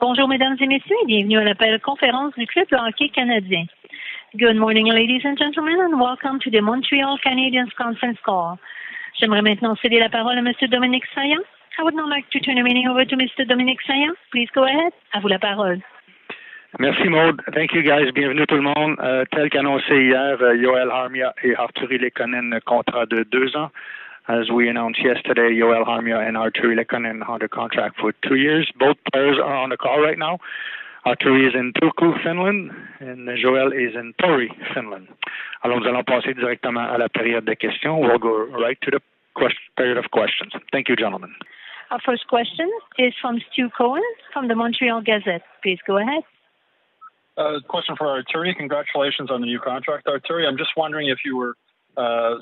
Bonjour, mesdames et messieurs, et bienvenue à l'appel conférence du Club de hockey canadien. Good morning, ladies and gentlemen, and welcome to the Montreal Canadiens conference call. J'aimerais maintenant céder la parole à Monsieur Dominique Saillant. I would now like to turn the meeting over to Mr. Dominique Saillant. Please go ahead. À vous la parole. Merci Maud. Thank you guys. Bienvenue tout le monde. Tel qu'annoncé hier, Yoel Armia et Arturi Lehkonen contrat de 2 ans. As we announced yesterday, Yoel Armia and Arturi Lehkonen under contract for 2 years. Both players are on the call right now. Arturi is in Turku, Finland, and Joel is in Tori, Finland. Alors, nous allons passer directement à la période de questions. We'll go right to the period of questions. Thank you, gentlemen. Our first question is from Stu Cohen from the Montreal Gazette. Please go ahead. Question for Arturi. Congratulations on the new contract, Arturi. I'm just wondering if you were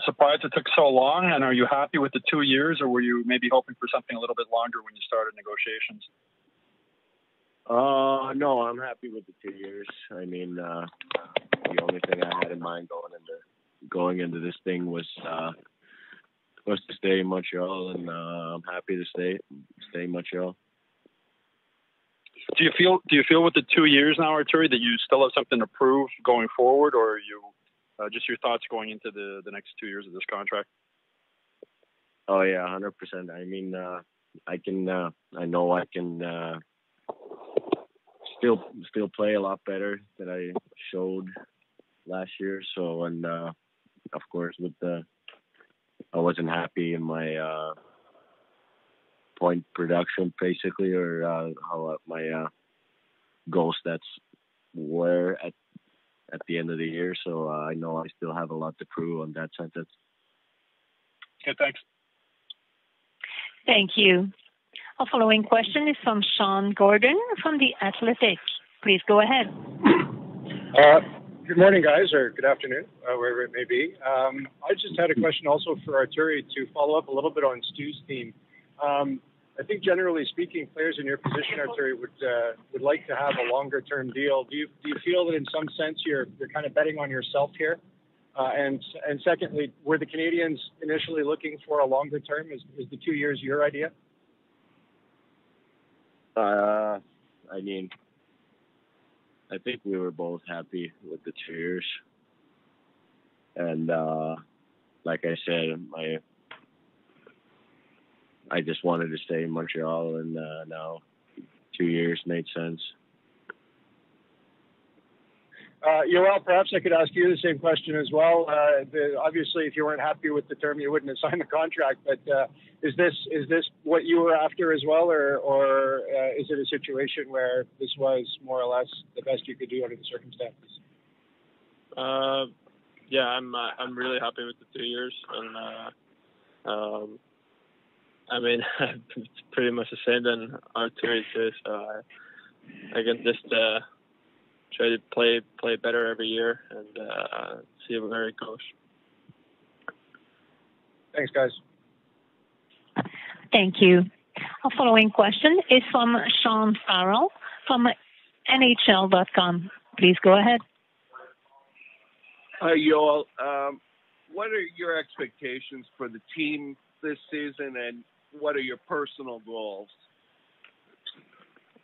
surprised it took so long, and are you happy with the 2 years, or were you maybe hoping for something a little bit longer when you started negotiations? No, I'm happy with the 2 years. I mean, the only thing I had in mind going into this thing was to stay in Montreal, and I'm happy to stay in Montreal. Do you feel with the 2 years now, Arturi, that you still have something to prove going forward, or are you just your thoughts going into the next 2 years of this contract? Oh yeah, 100%. I mean, I know I can still play a lot better than I showed last year. So, and of course, I wasn't happy in my point production, basically, or how my goal stats were at the end of the year. So I know I still have a lot to prove on that sentence. Okay, thanks. Thank you. Our following question is from Sean Gordon from The Athletic. Please go ahead. Good morning, guys, or good afternoon, wherever it may be. I just had a question also for Arturi to follow up a little bit on Stu's theme. I think generally speaking, players in your position, Arturi, would like to have a longer term deal. Do you feel that in some sense you're kind of betting on yourself here? And secondly, were the Canadiens initially looking for a longer term? Is the 2 years your idea? I mean, I think we were both happy with the 2 years, and like I said, I just wanted to stay in Montreal, and now 2 years made sense. Yoel, perhaps I could ask you the same question as well. Obviously, if you weren't happy with the term, you wouldn't have signed the contract. But is this what you were after as well, or is it a situation where this was more or less the best you could do under the circumstances? Yeah, I'm really happy with the 2 years, and I mean, it's pretty much the same than Arturi too. So I can just try to play better every year and see where it goes. Thanks, guys. Thank you. Our following question is from Sean Farrell from NHL.com. Please go ahead. Hi, Yoel. What are your expectations for the team this season, and what are your personal goals?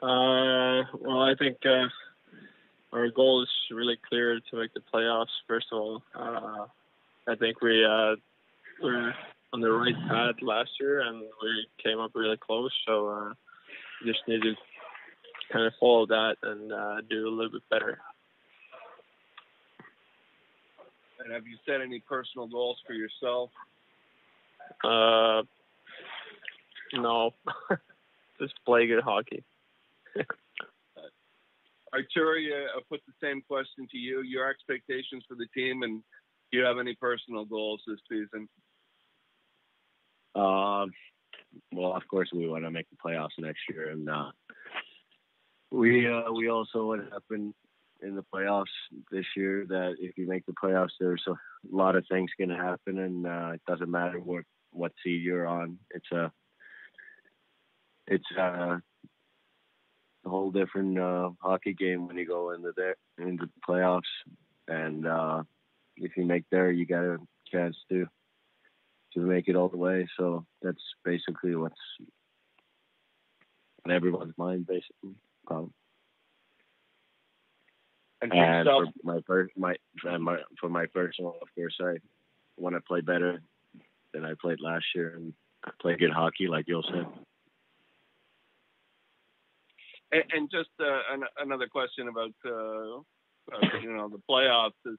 Well, I think our goal is really clear to make the playoffs. First of all, I think we were on the right path last year, and we came up really close. So just need to kind of follow that and do a little bit better. And have you set any personal goals for yourself? No, just play good hockey. Arturi, I'll put the same question to you. Your expectations for the team, and do you have any personal goals this season? Well, of course, we want to make the playoffs next year, and we also what happened in the playoffs this year, that if you make the playoffs, there's a lot of things going to happen, and it doesn't matter what seed you're on. It's a whole different hockey game when you go into the playoffs, and if you make there, you got a chance to make it all the way. So that's basically what's on everyone's mind, basically. And for yourself, for my personal, of course, I want to play better than I played last year and play good hockey, like you said. And just another question about the playoffs is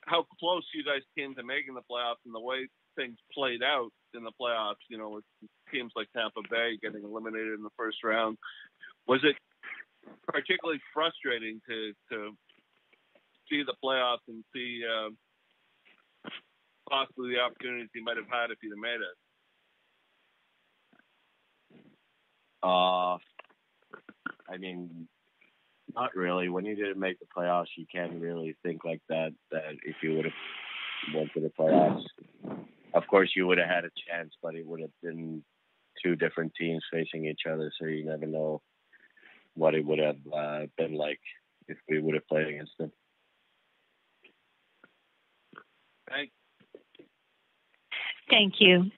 how close you guys came to making the playoffs and the way things played out in the playoffs. With teams like Tampa Bay getting eliminated in the first round. Was it particularly frustrating to see the playoffs and see possibly the opportunities you might have had if you'd have made it? I mean, not really. When you didn't make the playoffs, you can't really think like that if you would have went to the playoffs. Of course, you would have had a chance, but it would have been two different teams facing each other, so you never know what it would have been like if we would have played against them. Thanks. Thank you.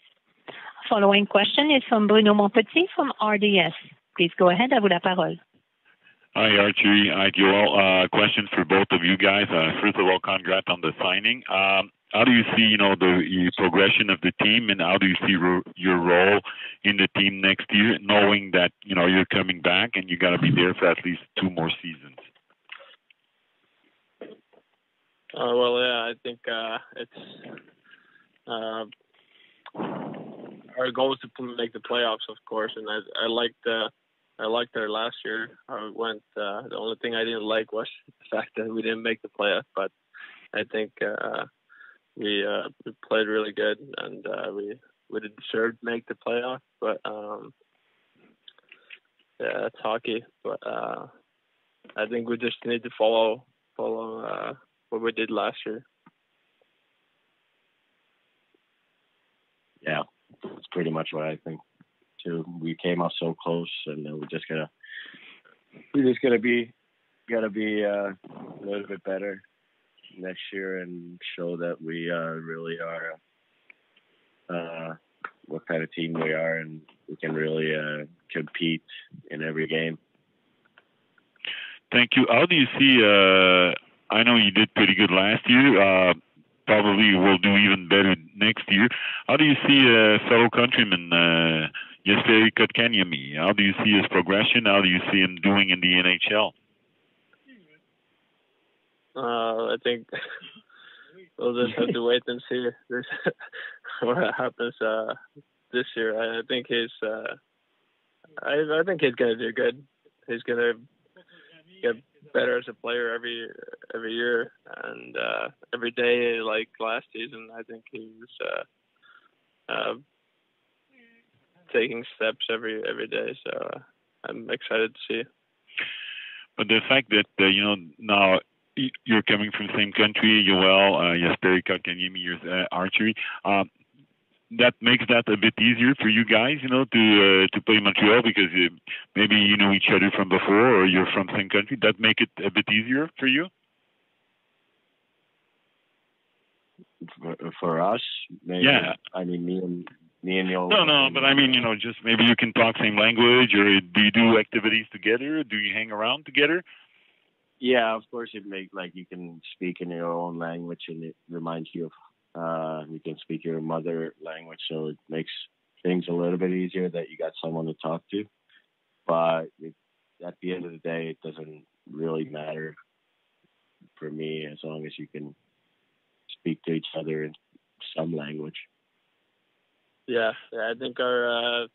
Following question is from Bruno Montpetit from RDS. Please go ahead. À vous la parole. Hi, Archie. Hi, Joel. Question for both of you guys. First of all, congrats on the signing. How do you see, the progression of the team, and how do you see your role in the team next year, knowing that, you're coming back and you got to be there for at least 2 more seasons? I think it's our goal is to make the playoffs, of course, and I liked our last year how it went. The only thing I didn't like was the fact that we didn't make the playoffs, but I think we played really good, and we deserved to make the playoff. But it's hockey. But I think we just need to follow what we did last year. Yeah, that's pretty much what I think too. We came out so close, and we're just gotta be a little bit better next year and show that we really are what kind of team we are, and we can really compete in every game. Thank you. How do you see, I know you did pretty good last year, probably will do even better next year. How do you see fellow countryman Jesperi Kotkaniemi? How do you see his progression? How do you see him doing in the NHL? I think we'll just have to wait and see what happens this year. I think he's gonna do good. He's gonna get better as a player every year, and every day, like last season. I think he was taking steps every day. So I'm excited to see. But the fact that now you're coming from the same country, Joel, Jesperi Kotkaniemi, you're archery. That makes that a bit easier for you guys, to play Montreal, because maybe you know each other from before, or you're from the same country. That make it a bit easier for you? For us, maybe. Yeah. I mean, me and Joel. No, but I mean, just maybe you can talk same language, or do you do activities together? Do you hang around together? Yeah, of course. It makes you can speak in your own language, and it reminds you of you can speak your mother language, so it makes things a little bit easier that you got someone to talk to. But at the end of the day, it doesn't really matter for me, as long as you can speak to each other in some language. Yeah, I think our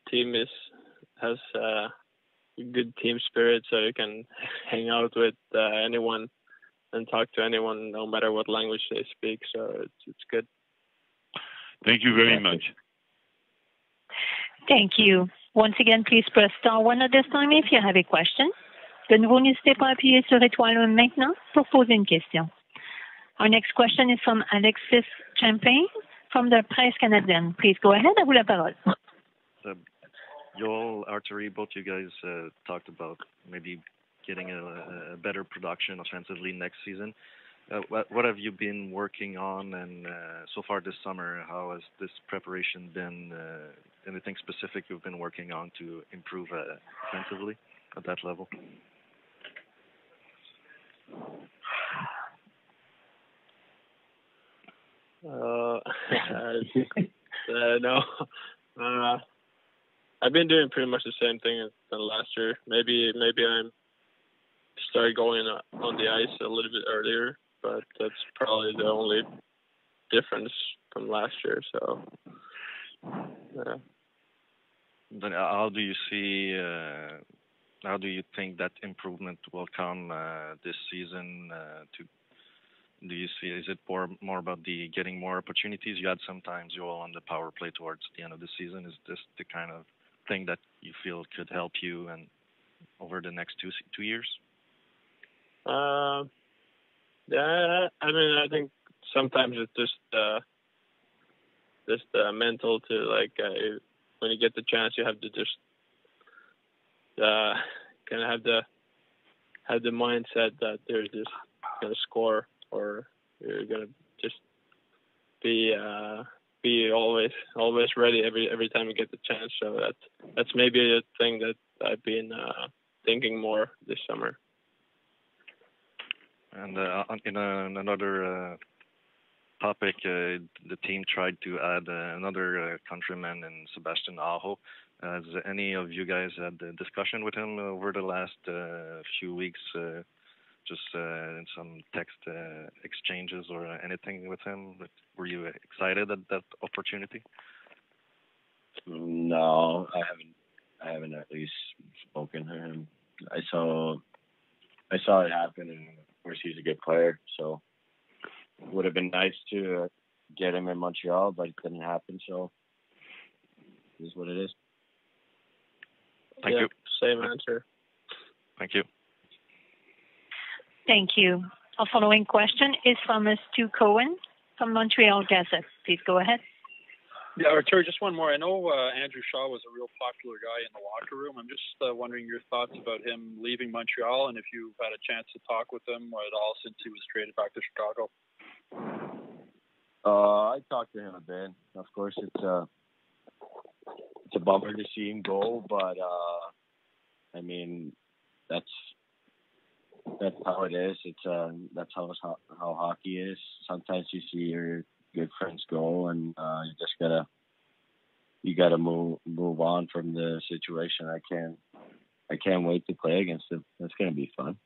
team has good team spirit, so you can hang out with anyone and talk to anyone, no matter what language they speak. So it's good. Thank you very much. Thank you. Once again, please press star 1 at this time if you have a question. De nouveau, n'hésitez pas à appuyer sur étoile 1 maintenant pour poser une question. Our next question is from Alexis Champagne from the Presse Canadienne. Please go ahead. À vous la parole. Joel, Arturi, both you guys talked about maybe getting a better production offensively next season. What have you been working on, and so far this summer, how has this preparation been? Anything specific you've been working on to improve offensively? at that level? No. I've been doing pretty much the same thing as last year. Maybe I'm started going on the ice a little bit earlier, but that's probably the only difference from last year. So, yeah. Then how do you see? How do you think that improvement will come this season? Do you see? Is it more about the getting more opportunities? You had sometimes you all on the power play towards the end of the season. Is this the kind of thing that you feel could help you and over the next 2 years? Yeah, I mean, I think sometimes it's just mental to like when you get the chance, you have to just kind of have the mindset that they're just gonna score, or you're gonna just be always ready every time you get the chance. So that's maybe a thing that I've been thinking more this summer. And in another topic, the team tried to add another countryman in Sebastian Aho. Has any of you guys had a discussion with him over the last few weeks, just in some text exchanges or anything with him? Were you excited at that opportunity? No, I haven't at least spoken to him. I saw it happen, and of course he's a good player, so it would have been nice to get him in Montreal, but it didn't happen, so it is what it is. Thank you. Same answer. Thank you. Thank you. Our following question is from Stu Cohen from Montreal Gazette. Please go ahead. Yeah, Terry, just one more. I know Andrew Shaw was a real popular guy in the locker room. I'm just wondering your thoughts about him leaving Montreal and if you've had a chance to talk with him at all since he was traded back to Chicago. I talked to him a bit. Of course, it's a bummer to see him go, but I mean, that's how it is. That's how hockey is. Sometimes you see your good friends go, and you gotta move on from the situation. I can't wait to play against him. That's gonna be fun.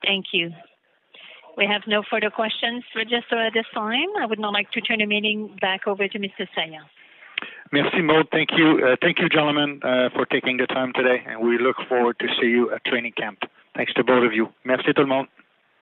Thank you. We have no further questions registered at this time. I would now like to turn the meeting back over to Mr. Saillant. Merci, Maud. Thank you, gentlemen, for taking the time today, and we look forward to see you at training camp. Thanks to both of you. Merci tout le monde.